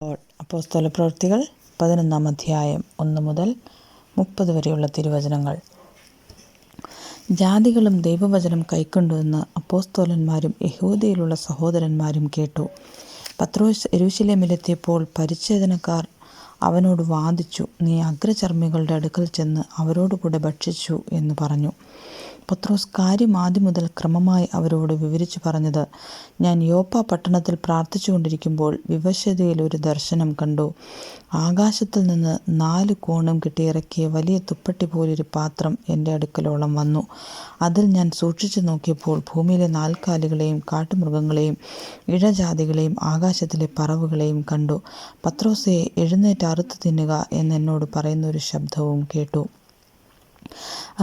അപ്പോസ്തലപ്രവൃത്തികൾ 11 അധ്യായം 1 മുതൽ 30 വരെയുള്ള തിരുവചനങ്ങൾ. ജാതികളും ദൈവവചനം കൈക്കൊണ്ടുവെന്ന് അപ്പോസ്തലന്മാരും യഹൂദയിലുള്ള സഹോദരന്മാരും കേട്ടു. പത്രോസ് യെരൂശലേമിലെത്തിയപ്പോൾ പരിച്ഛേദനക്കാർ അവനോട് വാദിച്ചു, നീ അഗ്രചർമ്മികളുടെ അടുക്കൽ ചെന്ന് അവരോടുകൂടെ ഭക്ഷിച്ചു എന്ന് പറഞ്ഞു. പത്രോസ് കാര്യം ആദ്യം മുതൽ ക്രമമായി അവരോട് വിവരിച്ചു പറഞ്ഞത്, ഞാൻ യോപ്പ പട്ടണത്തിൽ പ്രാർത്ഥിച്ചുകൊണ്ടിരിക്കുമ്പോൾ വിവശതയിൽ ഒരു ദർശനം കണ്ടു. ആകാശത്തിൽ നിന്ന് 4 കോണും കെട്ടിയിറക്കിയ വലിയ തുപ്പട്ടി പോലൊരു പാത്രം എൻ്റെ അടുക്കലോളം വന്നു. അതിൽ ഞാൻ സൂക്ഷിച്ചു നോക്കിയപ്പോൾ ഭൂമിയിലെ 4 കാലികളെയും കാട്ടുമൃഗങ്ങളെയും ഇഴജാതികളെയും ആകാശത്തിലെ പറവുകളെയും കണ്ടു. പത്രോസേ, എഴുന്നേറ്റ് അറുത്ത് തിന്നുക എന്നോട് പറയുന്ന ഒരു ശബ്ദവും കേട്ടു.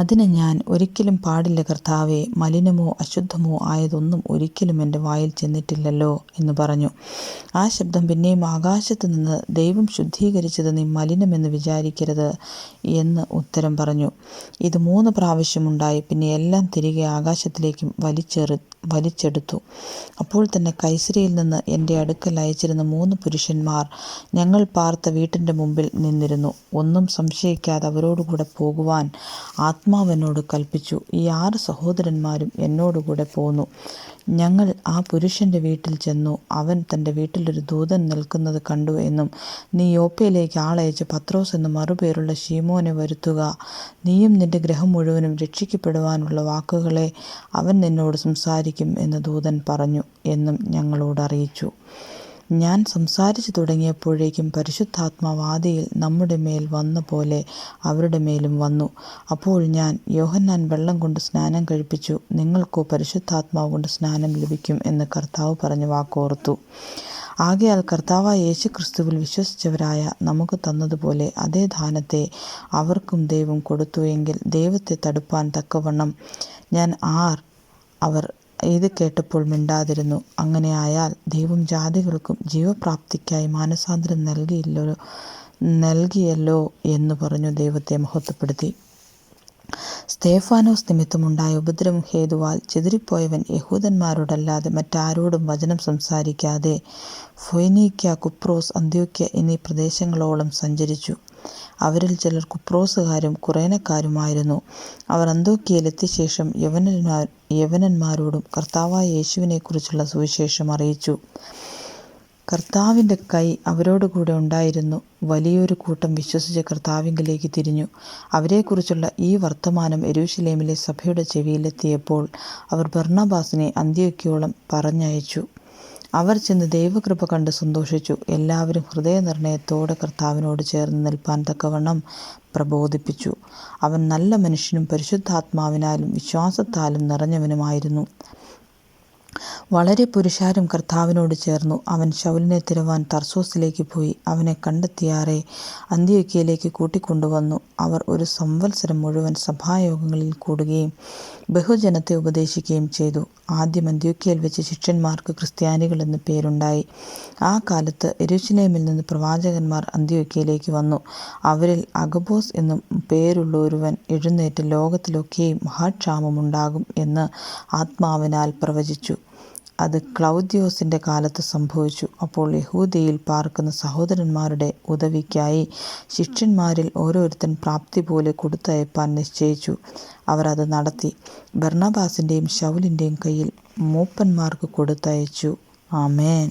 അതിന് ഞാൻ, ഒരിക്കലും പാടില്ല കർത്താവേ, മലിനമോ അശുദ്ധമോ ആയതൊന്നും ഒരിക്കലും എൻ്റെ വായിൽ ചെന്നിട്ടില്ലല്ലോ എന്ന് പറഞ്ഞു. ആ ശബ്ദം പിന്നെയും ആകാശത്ത് നിന്ന്, ദൈവം ശുദ്ധീകരിച്ചത് നീ മലിനമെന്ന് വിചാരിക്കരുത് എന്ന് ഉത്തരം പറഞ്ഞു. ഇത് 3 പ്രാവശ്യമുണ്ടായി. പിന്നെ എല്ലാം തിരികെ ആകാശത്തിലേക്കും വലിച്ചെടുത്തു. അപ്പോൾ തന്നെ കൈസരിയിൽ നിന്ന് എൻ്റെ അടുക്കൽ അയച്ചിരുന്ന 3 പുരുഷന്മാർ ഞങ്ങൾ പാർത്ത വീട്ടിൻ്റെ മുമ്പിൽ നിന്നിരുന്നു. ഒന്നും സംശയിക്കാതെ അവരോടുകൂടെ പോകുവാൻ ആത്മാവെന്നോട് കൽപ്പിച്ചു. ഈ 6 സഹോദരന്മാരും എന്നോടുകൂടെ പോന്നു. ഞങ്ങൾ ആ പുരുഷൻ്റെ വീട്ടിൽ ചെന്നു. അവൻ തൻ്റെ വീട്ടിലൊരു ദൂതൻ നിൽക്കുന്നത് കണ്ടു എന്നും, നീ യോപ്പയിലേക്ക് ആളയച്ച് പത്രോസ് എന്ന് മറുപേരുള്ള ശീമോനെ വരുത്തുക. നീയും നിന്റെ ഗൃഹം മുഴുവനും രക്ഷിക്കപ്പെടുവാനുള്ള വാക്കുകളെ അവൻ നിന്നോട് സംസാരിക്കും എന്ന് ദൂതൻ പറഞ്ഞു എന്നും ഞങ്ങളോട് അറിയിച്ചു. ഞാൻ സംസാരിച്ചു തുടങ്ങിയപ്പോഴേക്കും പരിശുദ്ധാത്മാവ് ആദിയിൽ നമ്മുടെ മേൽ വന്ന പോലെ അവരുടെ മേലും വന്നു. അപ്പോൾ ഞാൻ, യോഹന്നാൻ വെള്ളം കൊണ്ട് സ്നാനം കഴിപ്പിച്ചു, നിങ്ങൾക്കോ പരിശുദ്ധാത്മാവ് കൊണ്ട് സ്നാനം ലഭിക്കും എന്ന് കർത്താവ് പറഞ്ഞ വാക്കോർത്തു. ആകയാൽ കർത്താവായ യേശുക്രിസ്തുവിൽ വിശ്വസിച്ചവരായ നമുക്ക് തന്നതുപോലെ അതേ ദാനത്തെ അവർക്കും ദൈവം കൊടുത്തു എങ്കിൽ ദൈവത്തെ തടുപ്പാൻ തക്കവണ്ണം ഞാൻ അവർ ഇത് കേട്ടപ്പോൾ മിണ്ടാതിരുന്നു. അങ്ങനെ ആയാൽ ദൈവം ജാതികൾക്കും ജീവപ്രാപ്തിക്കായി മാനസാന്തരം നൽകിയല്ലോ എന്ന് പറഞ്ഞു ദൈവത്തെ മഹത്വപ്പെടുത്തി. സ്തേഫാനോസ് നിമിത്തമുണ്ടായ ഉപദ്രവം ഹേതുവാൽ ചിതറിപ്പോയവൻ യഹൂദന്മാരോടല്ലാതെ മറ്റാരോടും വചനം സംസാരിക്കാതെ ഫൊയ്നീക്യ, കുപ്രോസ്, അന്ത്യോക്യ എന്നീ പ്രദേശങ്ങളോളം സഞ്ചരിച്ചു. അവരിൽ ചിലർ കുപ്രോസുകാരും കുറേനക്കാരുമായിരുന്നു. അവർ അന്ത്യോക്യയിലെത്തിയ ശേഷം യവനന്മാരോടും കർത്താവായ യേശുവിനെക്കുറിച്ചുള്ള സുവിശേഷം അറിയിച്ചു. കർത്താവിൻ്റെ കൈ അവരോടുകൂടെ ഉണ്ടായിരുന്നു. വലിയൊരു കൂട്ടം വിശ്വസിച്ച് കർത്താവിങ്കലേക്ക് തിരിഞ്ഞു. അവരെക്കുറിച്ചുള്ള ഈ വർത്തമാനം യെരൂശലേമിലെ സഭയുടെ ചെവിയിലെത്തിയപ്പോൾ അവർ ബർന്നബാസിനെ അന്ത്യോക്യയോളം പറഞ്ഞയച്ചു. അവർ ചെന്ന് ദൈവകൃപ കണ്ട് സന്തോഷിച്ചു. എല്ലാവരും ഹൃദയനിർണയത്തോടെ കർത്താവിനോട് ചേർന്ന് നിൽപ്പാൻ തക്കവണ്ണം പ്രബോധിപ്പിച്ചു. അവൻ നല്ല മനുഷ്യനും പരിശുദ്ധാത്മാവിനാലും വിശ്വാസത്താലും നിറഞ്ഞവനുമായിരുന്നു. വളരെ പുരുഷാരം കർത്താവിനോട് ചേർന്നു. അവൻ ശൗലിനെ തിരവാൻ തർസോസിലേക്ക് പോയി. അവനെ കണ്ടെത്തിയാറെ അന്ത്യോക്യയിലേക്ക് കൂട്ടിക്കൊണ്ടുവന്നു. അവർ ഒരു സംവത്സരം മുഴുവൻ സഭായോഗങ്ങളിൽ കൂടുകയും ബഹുജനത്തെ ഉപദേശിക്കുകയും ചെയ്തു. ആദ്യം അന്ത്യോക്യയിൽ വെച്ച് ശിഷ്യന്മാർക്ക് ക്രിസ്ത്യാനികൾ എന്ന് പേരുണ്ടായി. ആ കാലത്ത് യെരൂശലേമിൽ നിന്ന് പ്രവാചകന്മാർ അന്ത്യോക്യയിലേക്ക് വന്നു. അവരിൽ അഗബോസ് എന്നും പേരുള്ള ഒരുവൻ എഴുന്നേറ്റ് ലോകത്തിലൊക്കെയും മഹാക്ഷാമമുണ്ടാകും എന്ന് ആത്മാവിനാൽ പ്രവചിച്ചു. അത് ക്ലൗദ്യോസിൻ്റെ കാലത്ത് സംഭവിച്ചു. അപ്പോൾ യഹൂദയിൽ പാർക്കുന്ന സഹോദരന്മാരുടെ ഉദവിക്കായി ശിഷ്യന്മാരിൽ ഓരോരുത്തൻ പ്രാപ്തി പോലെ കൊടുത്തയപ്പാൻ നിശ്ചയിച്ചു. അവർ അത് നടത്തി. ബർന്നബാസിൻ്റെയും ശൗലിൻ്റെയും കയ്യിൽ മൂപ്പന്മാർക്ക് കൊടുത്തയച്ചു. ആമേൻ.